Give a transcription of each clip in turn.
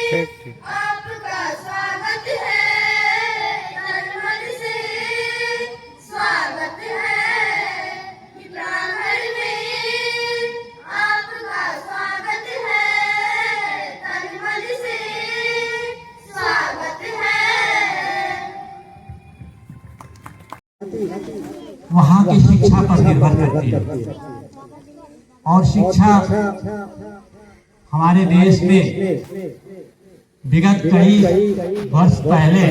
आपका स्वागत है, तन मन से स्वागत है प्रांगण में। आपका स्वागत है, तन मन से स्वागत है। वहाँ की शिक्षा पर निर्भर करती है और शिक्षा हमारे देश में विगत कई वर्ष पहले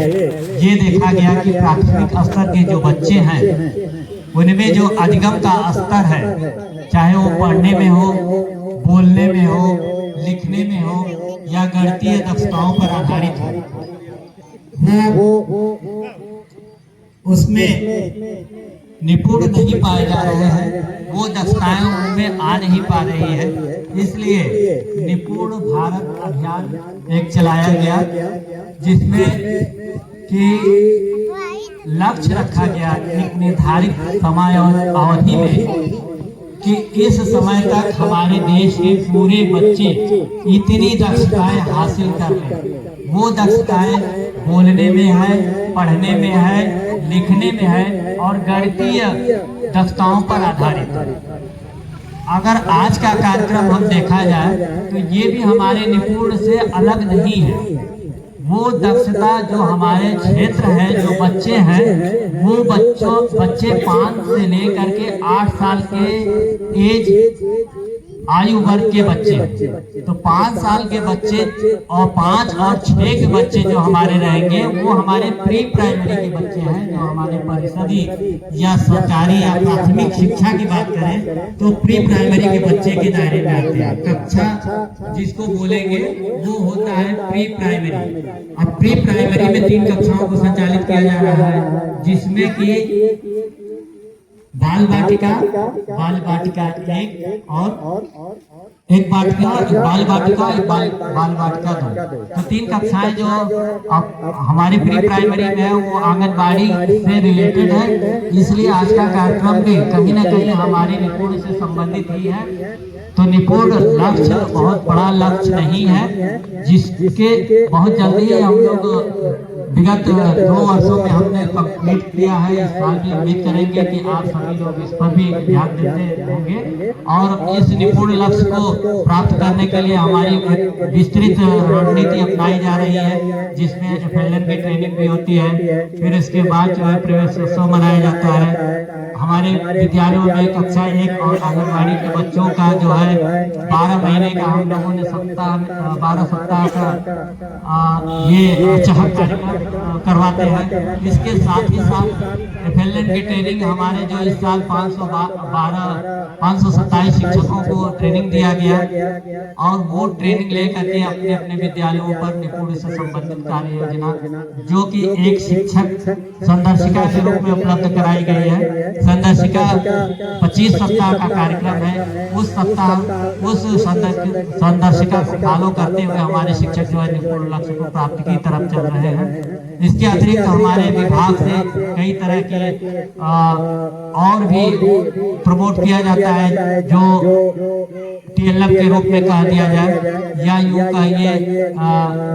ये देखा गया कि प्राथमिक स्तर के जो बच्चे हैं उनमें जो अधिगम का स्तर है, चाहे वो पढ़ने में हो, बोलने में हो, लिखने में हो या गणितीय दक्षताओं पर आधारित हो, उसमें निपुण नहीं पाए जा रहे हैं, वो दक्षताएं उनमें आ नहीं पा रही है। इसलिए निपुण भारत अभियान एक चलाया गया जिसमें कि लक्ष्य रखा गया एक निर्धारित समय और अवधि में कि इस समय तक हमारे देश के पूरे बच्चे इतनी दक्षताएं हासिल कर लें। वो दक्षताएं बोलने में है, पढ़ने में है, लिखने में है और गणितीय दक्षताओं पर आधारित है। अगर आज का कार्यक्रम हम देखा जाए तो ये भी हमारे निपुण से अलग नहीं है। वो दक्षता जो हमारे क्षेत्र है, जो बच्चे हैं, वो बच्चे 5 से लेकर के 8 साल के एज आयु वर्ग के बच्चे, तो 5 साल के बच्चे और 5 और 6 के बच्चे जो हमारे रहेंगे वो हमारे प्री प्राइमरी के बच्चे हैं। जो हमारे परिषदीय या सरकारी या प्राथमिक शिक्षा की बात करें तो प्री प्राइमरी के बच्चे के दायरे में आते हैं। कक्षा जिसको बोलेंगे वो होता है प्री प्राइमरी। अब प्री प्राइमरी में 3 कक्षाओं को संचालित किया जा रहा है, जिसमें कि बाल बाटिका 1 और एक बाटिका, बाल बाटिका, बाल बाटिका 2। तो 3 कक्षाएं जो हमारी प्री प्राइमरी में है वो आंगनबाड़ी से रिलेटेड है। इसलिए आज का कार्यक्रम भी कहीं ना कहीं हमारे निपुण से संबंधित ही है। तो निपुण लक्ष्य बहुत बड़ा लक्ष्य नहीं है, जिसके बहुत जल्दी हम लोग विगत 2 वर्षों में हमने कंप्लीट किया है। इस साल भी उम्मीद करेंगे कि आप सभी लोग इस पर भी ध्यान देते होंगे और इस निपुण लक्ष्य को प्राप्त करने के लिए हमारी विस्तृत रणनीति अपनाई जा रही है, जिसमें FLN की ट्रेनिंग भी होती है। फिर इसके बाद जो है प्रवेशोत्सव मनाया जाता है। हमारे विद्यालयों में कक्षा 1 और आंगनबाड़ी के बच्चों का जो है 12 महीने का हम लोगों ने 12 सप्ताह का ये चहक कार्यक्रम करवाते हैं। इसके साथ ही साथ FLN की ट्रेनिंग हमारे जो इस साल 527 शिक्षकों को ट्रेनिंग दिया गया और वो ट्रेनिंग लेकर के अपने अपने विद्यालयों पर निपुण से संबंधित कार्य योजना जो कि एक शिक्षक संदर्शिका के रूप में उपलब्ध कराई गई है। संदर्शिका 25 सप्ताह का कार्यक्रम है। उस सप्ताह उस संदर्शिका को फॉलो करते हुए हमारे शिक्षक जो है निपुण लक्ष्य को प्राप्ति की तरफ चल रहे हैं। इसके अतिरिक्त हमारे विभाग से कई तरह के और भी प्रमोट किया जाता है, जो TLM के रूप में कह दिया जाए या यूं कहिए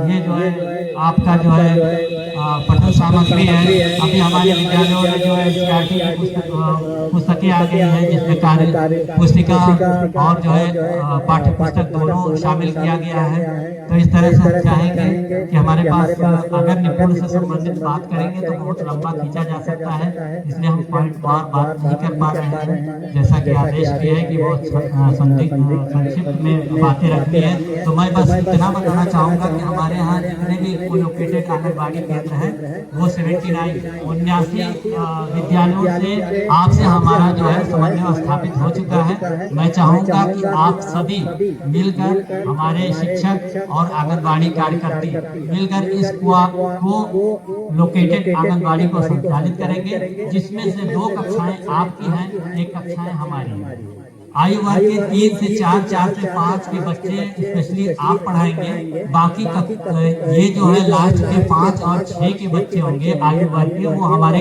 ये जो है आपका जो है पठन सामग्री है। अभी हमारे विद्यालयों में जो है CRT की पुस्तकें आ गई है, जिसमें कार्य पुस्तिका और जो है पाठ्य पुस्तक दोनों शामिल किया गया है। तो इस तरह से हम चाहेंगे कि हमारे पास अगर निपुण से संबंधित बात करेंगे तो बहुत लंबा खींचा जा सकता है, इसलिए हम पॉइंट वार बात नहीं कर पा रहे हैं। जैसा कि आदेश किया है कि बहुत संक्षिप्त में बातें रखनी है, तो मैं बस इतना बताना चाहूँगा कि हमारे यहाँ जितने भी कोलोकेटेड आंगनबाड़ी केंद्र हैं वो 79 विद्यालयों से आपसे हमारा जो है समन्वय स्थापित हो चुका है। मैं चाहूँगा कि आप सभी मिलकर हमारे शिक्षक और आंगनबाड़ी कार्यकर्ती मिलकर इस को लोकेटेड आंगनबाड़ी को संचालित करेंगे, जिसमें से 2 कक्षाएं आपकी हैं, 1 कक्षाएं हमारी हैं। आयु वर्ग के 3 से 4, 4 से 5 के बच्चे स्पेशली आप पढ़ाएंगे। बाकी ये जो है लास्ट के 5 और 6 के बच्चे होंगे आयु वर्ग के, वो हमारे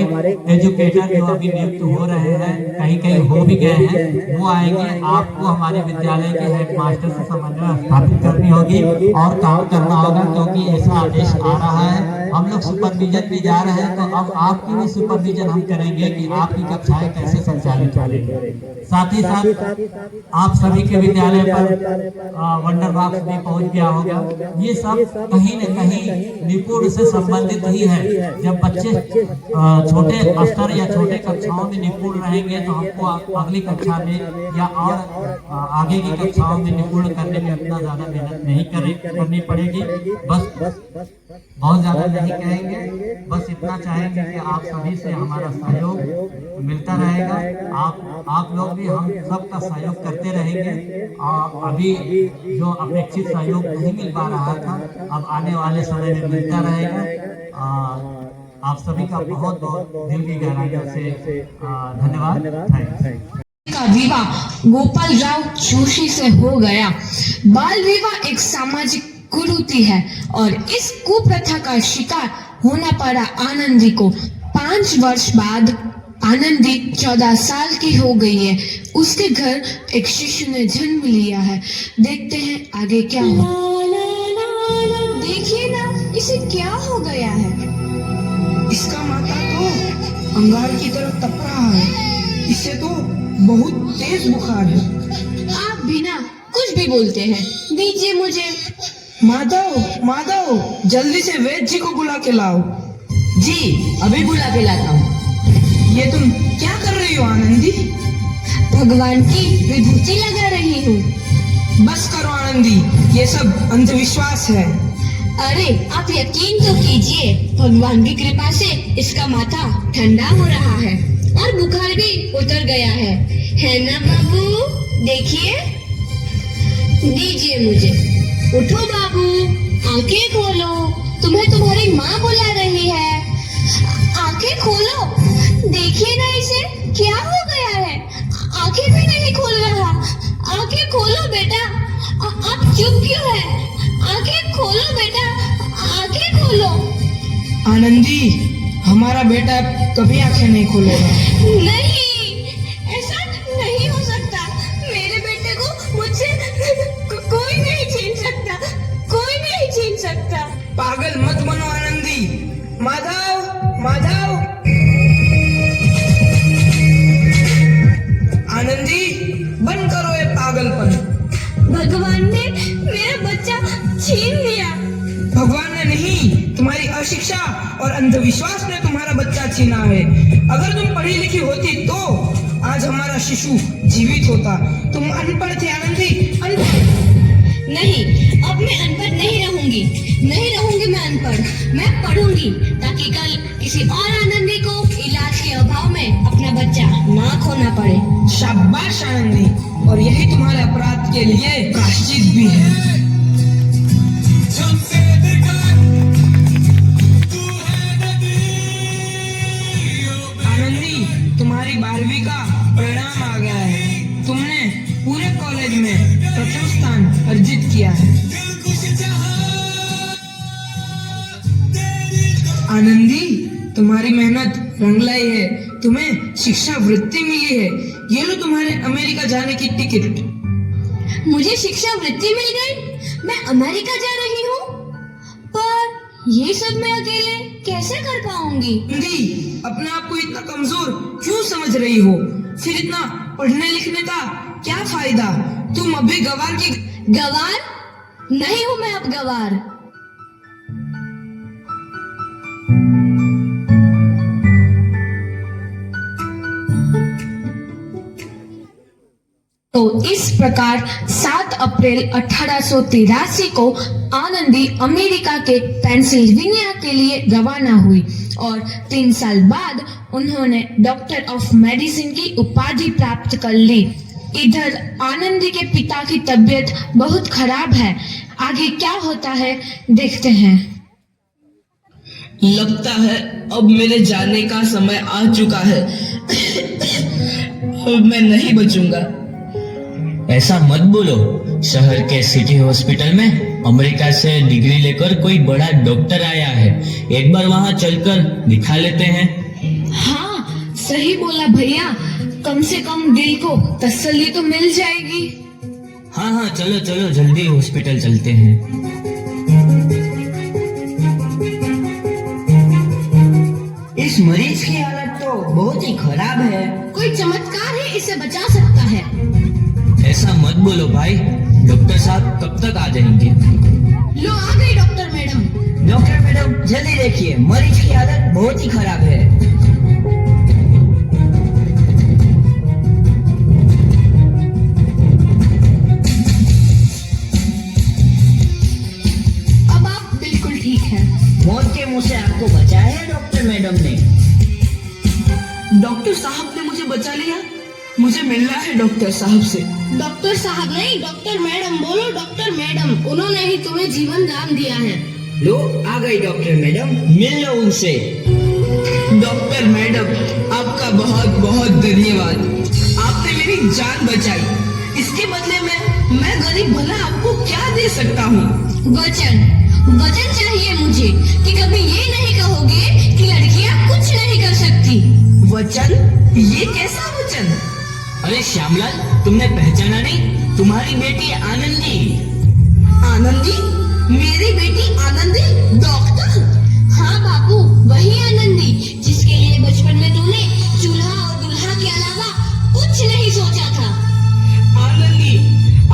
एजुकेटर जो अभी नियुक्त हो रहे हैं, कहीं कहीं हो भी गए हैं, वो आएंगे। आपको हमारे विद्यालय के हेडमास्टर से समन्वय स्थापित करनी होगी और काम करना होगा, क्योंकि ऐसा आदेश आ रहा है। हम लोग सुपरविजन भी जा रहे हैं, तो अब आपकी भी सुपरविजन हम करेंगे कि आपकी कक्षाएं कैसे संचालित करेंगे। साथ ही साथ आप सभी के विद्यालय पर वंडर बॉक्स भी पहुंच गया होगा। ये सब कहीं न कहीं निपुण से संबंधित ही है। जब बच्चे छोटे स्तर या छोटे कक्षाओं में निपुण रहेंगे, तो हमको अगली कक्षा में या और आगे की कक्षाओं में निपुण करने में इतना ज्यादा मेहनत नहीं करनी पड़ेगी। बस बहुत ज्यादा नहीं कहेंगे, बस इतना चाहेंगे कि आप सभी से हमारा सहयोग मिलता रहेगा। आप लोग भी हम सबका सहयोग करते रहेंगे। और अभी जो अपेक्षित सहयोग नहीं मिल पा रहा था, अब आने वाले समय में मिलता रहेगा। आप सभी का बहुत बहुत दिल की गहराइयों से धन्यवाद। थैंक्स। का विवाह गोपाल राव जोशी से हो गया। बाल विवाह एक सामाजिक कुरीति है और इस कुप्रथा का शिकार होना पड़ा आनंदी को। 5 वर्ष बाद आनंदी 14 साल की हो गई है। उसके घर एक शिशु ने जन्म लिया है। देखते हैं आगे क्या हो। देखिए ना, इसे क्या हो गया है। इसका माथा तो अंगार की तरफ तप रहा है। इसे तो बहुत तेज बुखार है। आप बिना कुछ भी बोलते हैं, दीजिए मुझे। माधव, जल्दी से वैद्य जी को बुला के लाओ। जी, अभी बुला के लाता हूँ। ये तुम क्या कर रही हो आनंदी? भगवान की विभूति लगा रही हूँ। बस करो आनंदी, ये सब अंधविश्वास है। अरे आप यकीन तो कीजिए, भगवान की कृपा से इसका माथा ठंडा हो रहा है और बुखार भी उतर गया है ना बाबू? देखिए, दीजिए मुझे। उठो बाबू, आंखें खोलो, तुम्हें तुम्हारी माँ बुला रही है। आंखें खोलो, देखिए ना इसे क्या हो गया है। आंखें भी नहीं खोल रहा। आंखें खोलो बेटा। आप चुप क्यों है? आंखें खोलो बेटा, आंखें खोलो। आनंदी, हमारा बेटा कभी आंखें नहीं खोलेगा। नहीं, ऐसा नहीं हो सकता। मेरे बेटे को मुझसे कोई नहीं छीन सकता, कोई नहीं छीन सकता। पागल मत बनो आनंदी। माधव, आनंदी, बंद करो ये पागलपन। भगवान ने मेरा बच्चा छीन लिया। भगवान ने नहीं, तुम्हारी अशिक्षा और अंधविश्वास ने तुम्हारा बच्चा छीना है। अगर तुम पढ़ी लिखी होती तो आज हमारा शिशु जीवित होता। तुम अनपढ़ थे आनंदी, अनपढ़। नहीं, अब मैं अनपढ़ नहीं रहूंगी मैं अनपढ़। मैं पढ़ूंगी ताकि कल किसी और आनंदी को इलाज के अभाव में अपना बच्चा ना खोना पड़े। शाबाश आनंदी, और यही तुम्हारे अपराध के लिए प्रायश्चित भी है। आनंदी, तुम्हारी 12वीं का परिणाम आ गया है। तुमने पूरे कॉलेज में प्रथम स्थान अर्जित किया है। आनंदी, तुम्हारी मेहनत रंग लाई है। तुम्हें शिक्षा वृत्ति मिली है। ये लो तुम्हारे अमेरिका जाने की टिकट। मुझे शिक्षा वृत्ति मिल गई। मैं अमेरिका जा रही हूँ, पर ये सब मैं अकेले कैसे कर पाऊंगी? आनंदी, अपने आप को इतना कमजोर क्यों समझ रही हो? फिर इतना पढ़ने लिखने का क्या फायदा? तुम अभी गवार की। गवार नहीं हूँ मैं अब गवार। तो इस प्रकार 7 अप्रैल 1883 को आनंदी अमेरिका के पेंसिल्वेनिया के लिए रवाना हुई और 3 साल बाद उन्होंने डॉक्टर ऑफ मेडिसिन की उपाधि प्राप्त कर ली। इधर आनंदी के पिता की तबीयत बहुत खराब है। आगे क्या होता है देखते हैं। लगता है अब मेरे जाने का समय आ चुका है। अब मैं नहीं बचूंगा। ऐसा मत बोलो। शहर के सिटी हॉस्पिटल में अमेरिका से डिग्री लेकर कोई बड़ा डॉक्टर आया है। एक बार वहाँ चलकर दिखा लेते हैं। हाँ सही बोला भैया, कम से कम दिल को तसल्ली तो मिल जाएगी। हाँ हाँ चलो चलो जल्दी हॉस्पिटल चलते हैं। इस मरीज की हालत तो बहुत ही खराब है। कोई चमत्कार ही इसे बचा सकता है। ऐसा मत बोलो भाई, डॉक्टर साहब कब तक आ जाएंगे? लो आ गई डॉक्टर मैडम। डॉक्टर मैडम जल्दी देखिए, मरीज की हालत बहुत ही खराब है। अब आप बिल्कुल ठीक हैं। मौत के मुंह से आपको बचाया है डॉक्टर मैडम ने। डॉक्टर साहब ने मुझे बचा लिया। मुझे मिलना है डॉक्टर साहब से। डॉक्टर साहब नहीं, डॉक्टर मैडम बोलो। डॉक्टर मैडम, उन्होंने ही तुम्हें जीवन दान दिया है। लो आ गई डॉक्टर मैडम, मिल लो उनसे। डॉक्टर मैडम आपका बहुत बहुत धन्यवाद। आपने मेरी जान बचाई। इसके बदले में मैं गरीब भला आपको क्या दे सकता हूँ? वचन चाहिए मुझे कि कभी ये नहीं कहोगे कि लड़कियां कुछ नहीं कर सकती। वचन? ये कैसा वचन? अरे श्यामलाल, तुमने पहचाना नहीं? तुम्हारी बेटी आनंदी। आनंदी? मेरी बेटी आनंदी? डॉक्टर? हाँ बापू, वही आनंदी जिसके लिए बचपन में तूने चूल्हा और दूल्हा के अलावा कुछ नहीं सोचा था। आनंदी,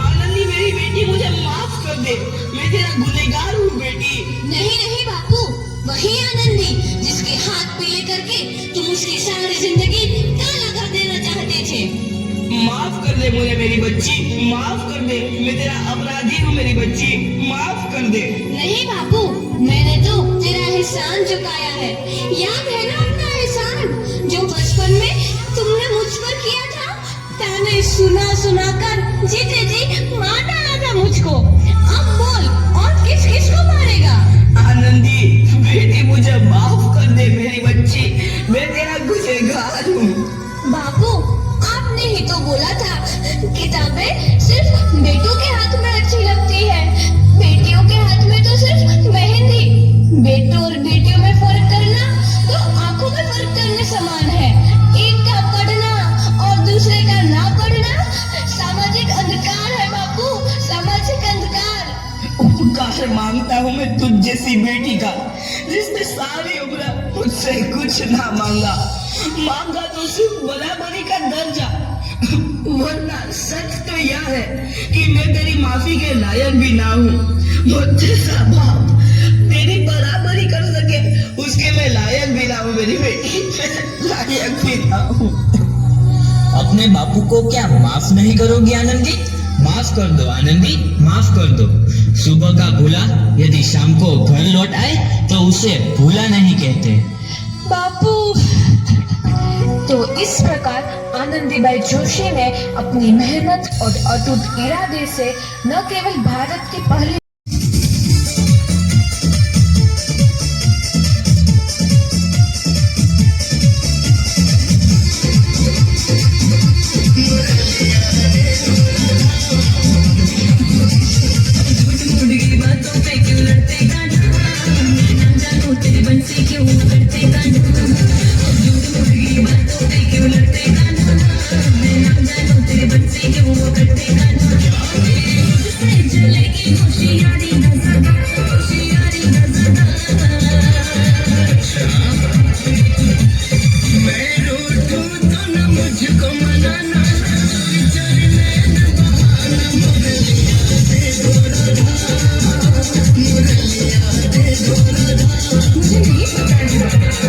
आनंदी मेरी बेटी, मुझे माफ कर दे। मैं तेरा गुनहगार हूँ बेटी। नहीं नहीं बापू, वही आनंदी जिसके हाथ पीले करके तुम उसकी सारी जिंदगी काला कर देना चाहते थे। माफ कर दे मुझे मेरी बच्ची, माफ कर दे। मैं तेरा अपराधी हूँ मेरी बच्ची, माफ कर दे। नहीं बापू, मैंने तो तेरा एहसान चुकाया है। याद है ना अपना एहसान जो बचपन में तुमने मुझ पर किया था? ताने सुना सुना कर जीते जी मार डाला था मुझको। अब बोल, और किस किस को मारेगा? आनंदी बेटी, मुझे माफ कर दे मेरी बच्ची, मैं तेरा गुनहगार हूँ। बापू, आपने ही तो बोला था किताबें सिर्फ बेटों के हाथ में अच्छी लगती है, बेटियों के हाथ में तो सिर्फ मेहंदी। बेटों और बेटियों में फर्क करना तो आंखों में फर्क करने समान है। एक का पढ़ना और दूसरे का ना पढ़ना सामाजिक अंधकार है बापू, सामाजिक अंधकार। उपकार मांगता हूँ मैं तुझ जैसी बेटी का, जिसने सारी उम्र मुझसे कुछ ना मांगा तो सिर्फ बराबरी का दर्जा। वरना सच तो यह है कि मैं तेरी माफी के लायक भी ना हूँ। मुझ जैसा बाप तेरी बराबरी कर सके उसके मैं लायक भी ना हूँ मेरी बेटी, लायक भी ना हूँ। अपने बापू को क्या माफ नहीं करोगी आनंदी? माफ कर दो आनंदी, माफ कर दो। सुबह का भूला यदि शाम को घर लौट आए तो उसे भूला नहीं कहते। बापू। तो इस प्रकार आनंदीबाई जोशी ने अपनी मेहनत और अटूट इरादे से न केवल भारत की पहली मुझे नहीं पता।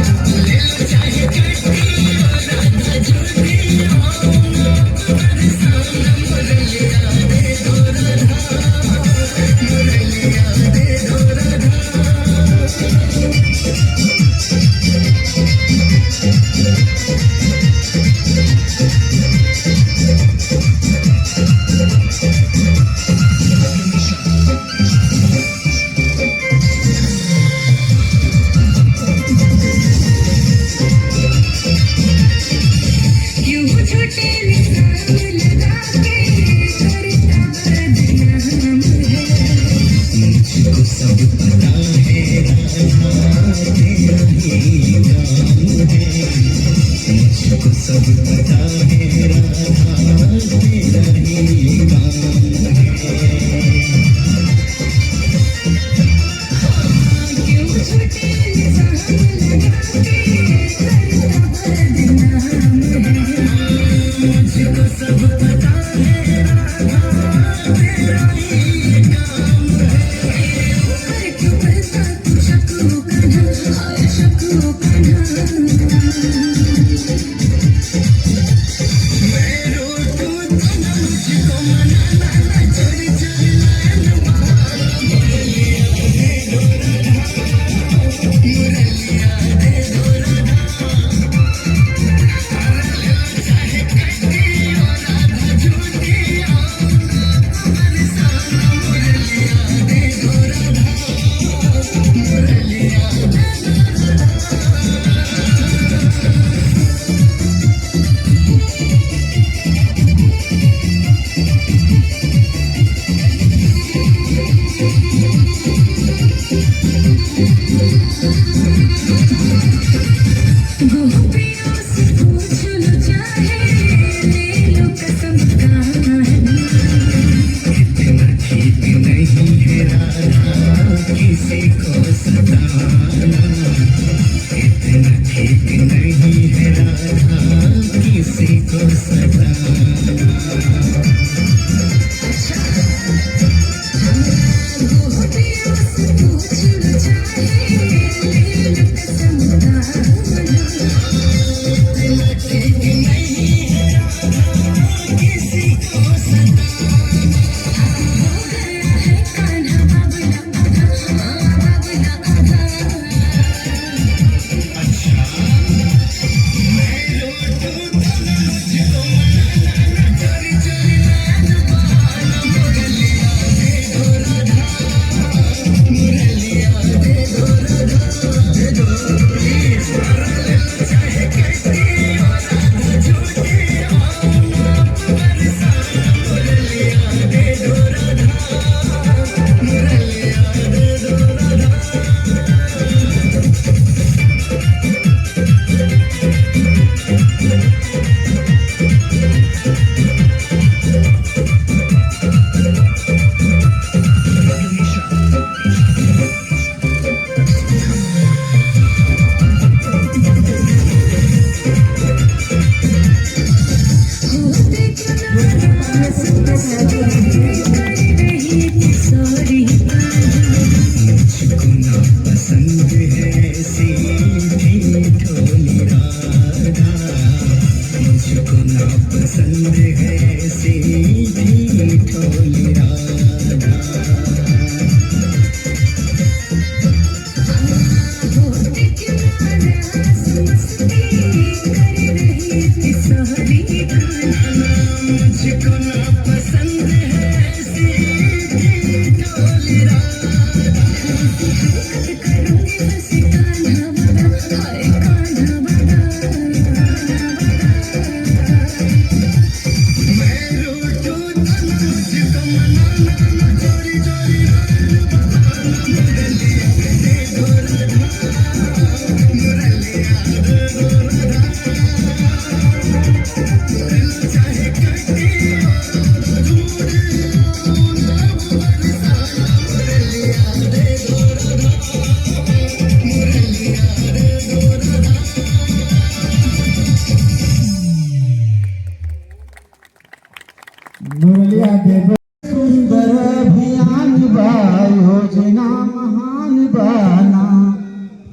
सुंदर अभियान बा योजना महान बाना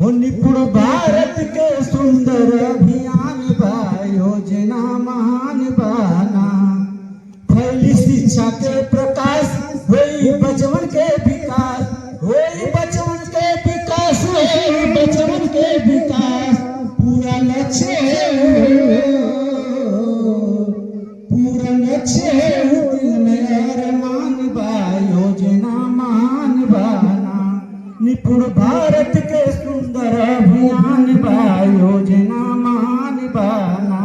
हो निपुण भारत के सुंदर अभियान बा योजना महान बाना फैली शिक्षा के प्रकाश होई बचवन के विकास होई बचवन के विकास होई बचवन के विकास पूरा लक्ष्य निपुण भारत के सुंदर अभियान बा योजना महान बाना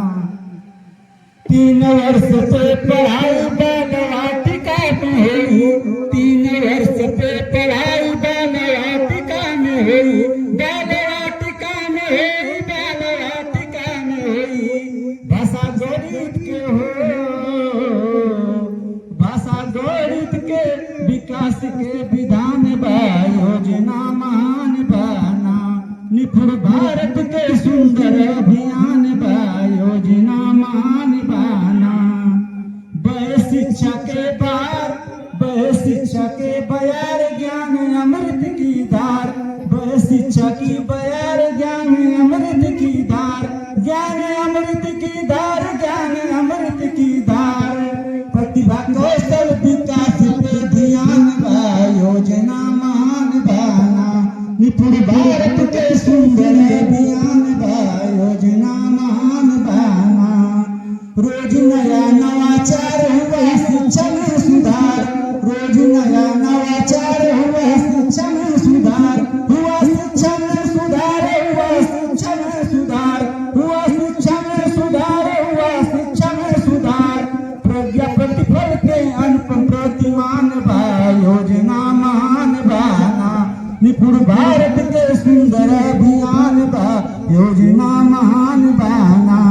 3 वर्ष पे पढ़ाई बाल वाटिका में 3 वर्ष पे पढ़ाई बाल होई बालवाटिका में होई बालवाटिका में होई भाषा गणित के भाषा गणित के विकास के विधान बा योजना मान बाना निपुण भारत के सुंदर अभियान बा योजना मान बाना वह शिक्षा के बार वह शिक्षा के बयार ज्ञान अमृत की धार वह शिक्षा की बयार ज्ञान अमृत की धार ज्ञान अमृत की धार ज्ञान अमृत की धार प्रतिभा कौशल विकास पे ध्यान बा योजना मान बाना निपुण भारत के सुंदर अभियान बा योजना मान बाना रोज नया नवाचार हुआ शिक्षा में सुधार रोज नया नवाचार हुआ शिक्षा में सुधार हुआ शिक्षा में सुधार हुआ शिक्षा में सुधार हुआ शिक्षा में सुधार हुआ शिक्षा में सुधार प्रज्ञा प्रतिफल के अनुपम प्रतिमान बा योजना मान बाना निपुण भारत के सुंदर अभियान बा योजना महान बाना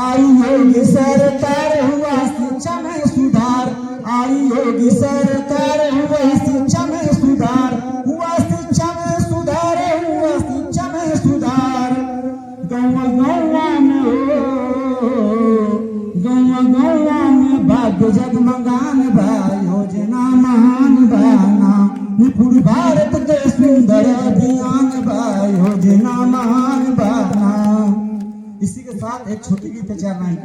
आई योगी सरकार हुआ शिक्षा में सुधार आई योगी सरकार हुआ शिक्षा में सुधार हुआ शिक्षा में सुधार हुआ शिक्षा में सुधार गौवा गौवा में गौवा गौवा में भाग्य जगमगान बा योजना महान बाना निपुण भारत के सुंदर अभियान बा योजना महान बाना। इसी के साथ एक छोटी गीत चलना है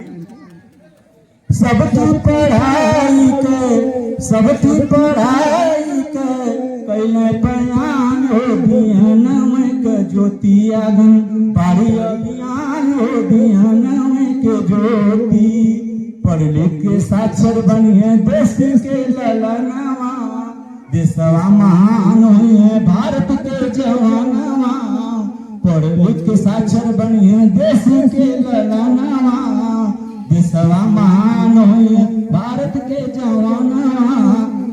सबकी पढ़ाई के कैले बयान हो बिहान में के ज्योति आगन पारी अभियान हो बिहान में के ज्योति पढ़ लिख के साक्षर बनिए देश के ललनवा देशवा महान हुए भारत के जवानवा पढ़ लिख के साक्षर बनिए देश के ललनवा देशवा महान हुए भारत के जवानवा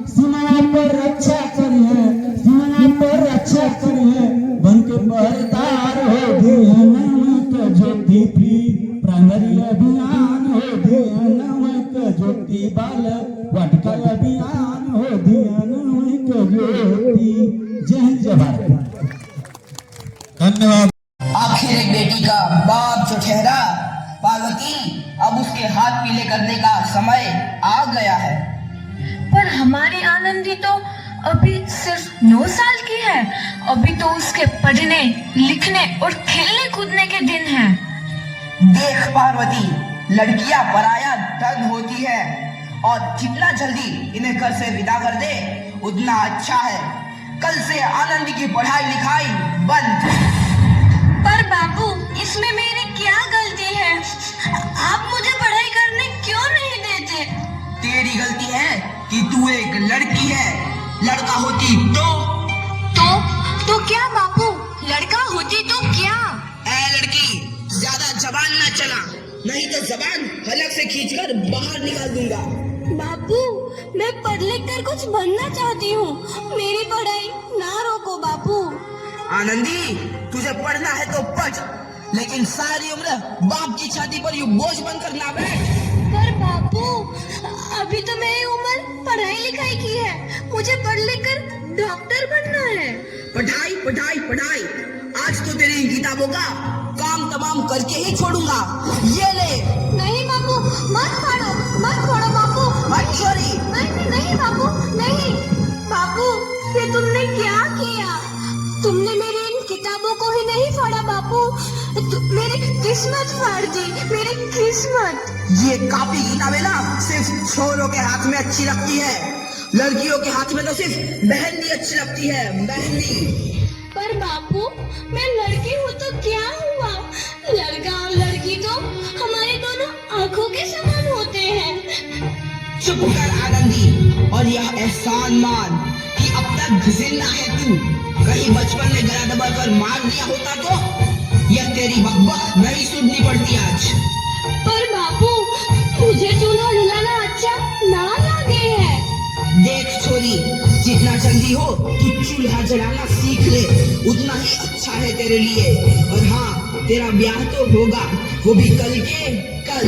सीमा पर रक्षा करिए सीमा पर रक्षा करिए बन के पहरेदार हो ध्यान के ज्योति फ्री प्राइमरी अभियान हो ध्यान के ज्योति बाल वाटिका अभियान हो ध्यान के ज्योति जय भारत। धन्यवाद। आखिर एक बेटी का बाप जो ठहरा पार्वती अब उसके हाथ पीले करने का समय आ गया है। पर हमारी आनंदी तो अभी सिर्फ 9 साल की है। अभी तो उसके पढ़ने लिखने और खेलने कूदने के दिन हैं। देख पार्वती लड़कियां पराया धन होती है और जितना जल्दी इन्हें घर से विदा कर दे उतना अच्छा है। कल से आनंदी की पढ़ाई लिखाई बंद। पर बापू इसमें मेरी क्या गलती है? आप मुझे पढ़ाई करने क्यों नहीं देते? तेरी गलती है कि तू एक लड़की है। लड़का होती तो क्या बापू? लड़का होती तो क्या? ऐ लड़की ज्यादा जबान न चला नहीं तो जबान हलक से खींचकर बाहर निकाल दूंगा। बापू मैं पढ़ लिख कर कुछ बनना चाहती हूँ। मेरी पढ़ाई ना रोको बापू। आनंदी तुझे पढ़ना है तो पढ़ लेकिन सारी उम्र बाप की छाती पर यूं बोझ बनकर ना बैठ। पर बापू अभी तो मेरी उम्र पढ़ाई लिखाई की है। मुझे पढ़ लिख कर डॉक्टर बनना है। पढ़ाई पढ़ाई पढ़ाई आज तो तेरी किताबों का काम तमाम करके ही छोड़ूंगा। ये ले। नहीं बापू मत फाड़ो बापू। मत छोड़ी। नहीं बापू नहीं। बापू ये तुमने क्या किया? तुमने मेरी इन किताबों को ही नहीं फाड़ा बापू। मेरी किस्मत फाड़ दी, मेरी किस्मत। ये कापी किताबें ना सिर्फ छोरों के हाथ में अच्छी लगती है। लड़कियों के हाथ में तो सिर्फ मेहंदी अच्छी लगती है, मेहंदी। पर बापू मैं लड़की हूँ तो क्या हुआ? लड़का और लड़की तो हमारे दोनों आंखों के समान होते हैं। चुप कर आनंदी और यह एहसान मान कि अब तक जिंदा है तू। कहीं बचपन में गला दबाकर मार दिया होता तो यह तेरी बकबक नहीं सुननी पड़ती आज। पर बापू मुझे चूल्हा जलाना अच्छा ना लगे है। देख छोरी जितना जल्दी हो तू चूल्हा जलाना सीख ले, उतना ही अच्छा है तेरे लिए। और हाँ, तेरा ब्याह तो होगा, वो भी कल के कल।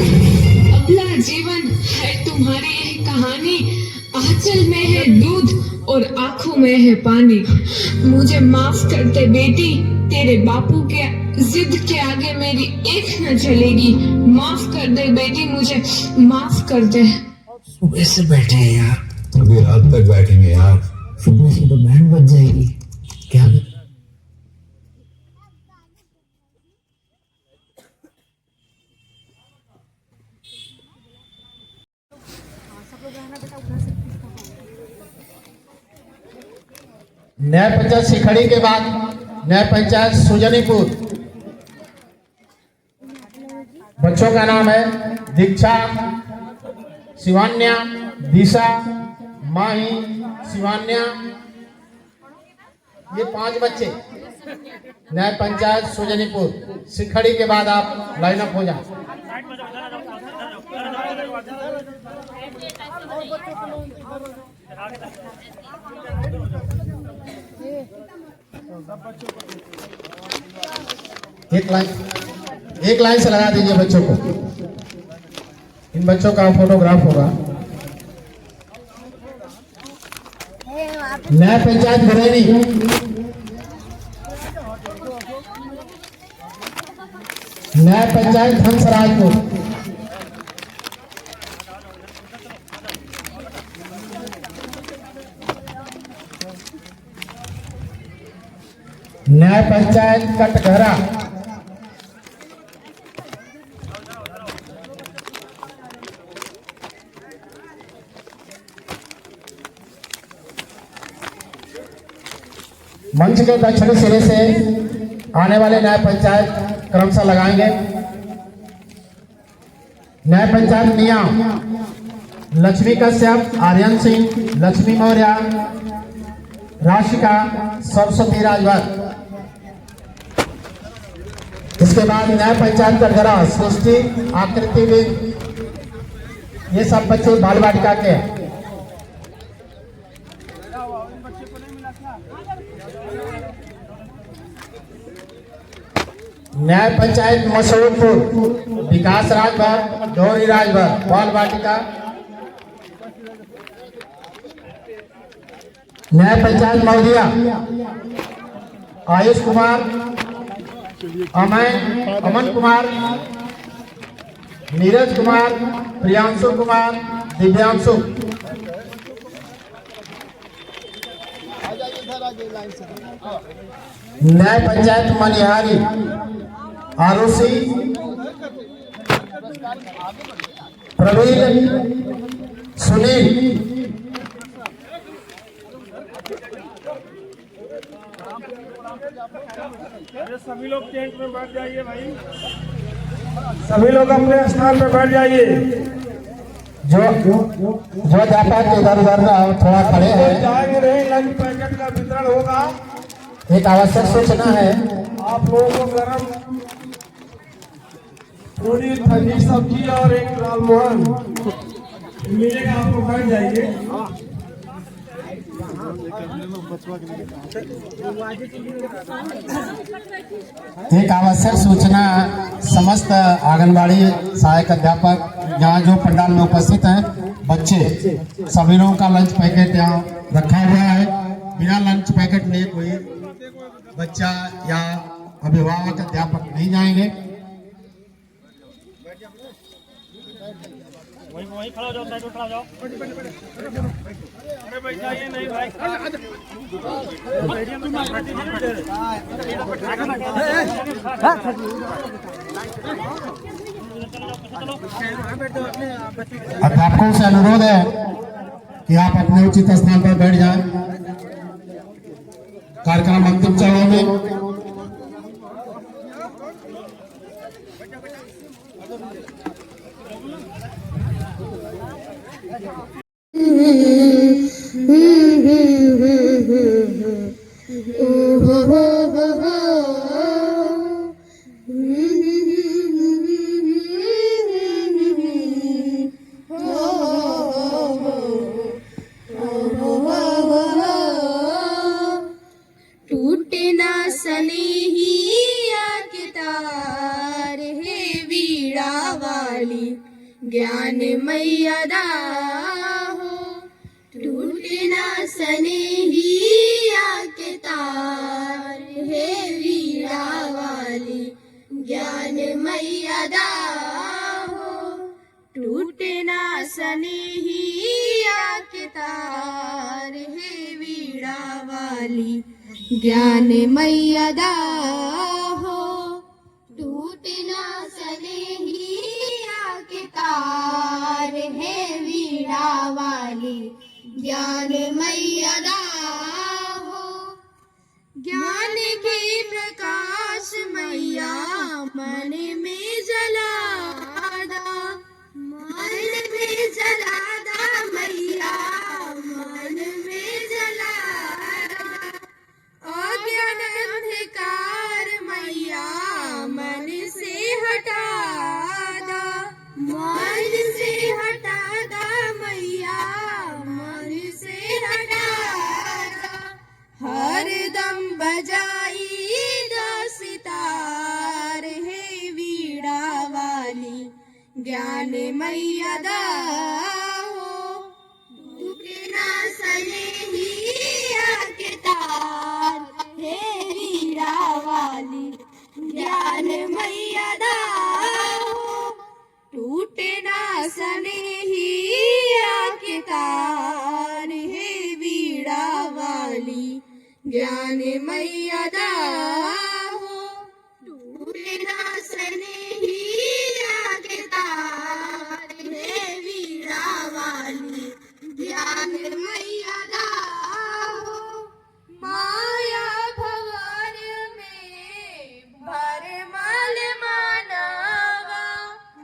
अबला जीवन है तुम्हारी यह कहानी, आंचल में है दूध और आंखों में है पानी। मुझे माफ कर दे बेटी, तेरे बापू के जिद के आगे मेरी एक न चलेगी। माफ कर दे बेटी, मुझे माफ कर दे। सुबह से बैठे हैं यार, अभी रात तक बैठेंगे यार। सुबह से तो बैंड बज जाएगी। क्या न्याय पंचायत सिखड़ी के बाद न्याय पंचायत सुजनीपुर। बच्चों का नाम है दीक्षा, शिवान्या, दिशा, माही, शिवान्या। ये 5 बच्चे न्याय पंचायत सुजनीपुर। सिखड़ी के बाद आप लाइन अप हो जाए। एक लाइन से लगा दीजिए बच्चों को। इन बच्चों का फोटोग्राफ होगा। न्याय पंचायत बरेली। न्याय पंचायत हंसराजपुर। न्याय पंचायत कटघरा। मंच के दक्षिणी सिरे से आने वाले न्याय पंचायत क्रमशः लगाएंगे। न्याय पंचायत निया, लक्ष्मी कश्यप, आर्यन सिंह, लक्ष्मी मौर्य, राशिका, सरस्वती राजभर। इसके बाद न्याय पंचायत कटघरा, सृष्टि, आकृति विंग। ये सब बच्चे बाल बालिका के हैं। न्याय पंचायत मसूरपुर, विकास राजभर, गौरी राजभर, बाल बालिका। न्याय पंचायत मौदिया, आयुष कुमार, अमन कुमार, नीरज कुमार, प्रियांशु कुमार, दिव्यांशु। न्याय पंचायत मनिहारी, आरुषि, प्रवीण, सुनील। सभी लोग टेंट में बैठ जाइए भाई, सभी लोग अपने स्थान पे बैठ जाइए। जो अध्यापक इधर उधर थोड़ा खड़े हैं, जाएंगे नहीं, लंच पैकेट का वितरण होगा। एक आवश्यक सूचना है, आप लोगों को गरम पूरी ठंडी सब्जी और एक लालमोहन मिलेगा, आपको बैठ जाइए। एक आवश्यक सूचना, समस्त आंगनबाड़ी सहायक अध्यापक यहाँ जो पंडाल में उपस्थित हैं, बच्चे सभी लोगों का लंच पैकेट यहाँ रखा हुआ है। बिना लंच पैकेट लिए कोई बच्चा या अभिभावक अध्यापक नहीं जाएंगे। वहीं खड़ा हो जाओ, साइड में खड़ा हो जाओ। अरे बैठ जाइए, नहीं भाई अध्यापकों से अनुरोध है कि आप अपने उचित स्थान पर बैठ जाएं। कार्यक्रम अंतिम चरण में। Oh टूटे ना सनेहिया के तार, हे वीणा वाली ज्ञान मैया दाहो। टूटे ना सनेहिया के तार, हे वीणा वाली ज्ञान मैया दाहो। टूटे ना सनेहिया के तार, हे वीणा वाली ज्ञान मैया दाहो। टूटे ना सनेहिया के तार, हे वीणा वाली ज्ञान मैया दाहो। ज्ञान के प्रकाश मैया मन में जलादा, मन में जलादा मैया मन में जलादा। अज्ञान अंधकार मैया मन से हटादा, मन से हटादा मैया मन से हटादा। हरदम बजाई दा सितार, हे वीणा वाली ज्ञान मैया दाहो। टूटे ना सनेहिया के तार, हे वीणा वाली ज्ञान मैया दाहो। टूटे ना सनेहिया के तार, हे वीणा वाली ज्ञान मैया दाहो। टूटे ना सनेहिया के तार, हे वीणा वाली ज्ञान मैया दाहो। माया भवन में भरमाल मानवा,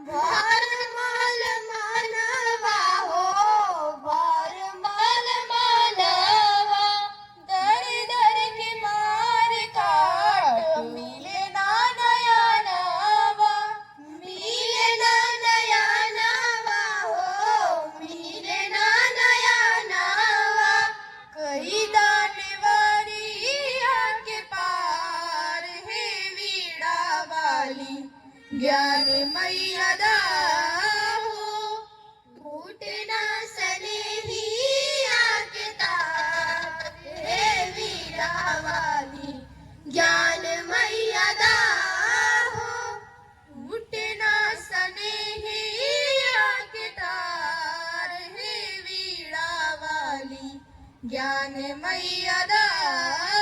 भरमाल मानवा हो, भरमाल मानवा। दर दर के मार काट मिले ना नया नवा, मिले ना नया नवा हो, मिले ना नया नवा। कई दानवरिया के पार, हे वीणा वाली ज्ञान मैया दाहो। टूटे ना सनेहिया के तार, हे वीणा वाली ज्ञान मैया दाहो। टूटे ना सनेहिया के तार, हे वीणा वाली ज्ञान मैया दाहो।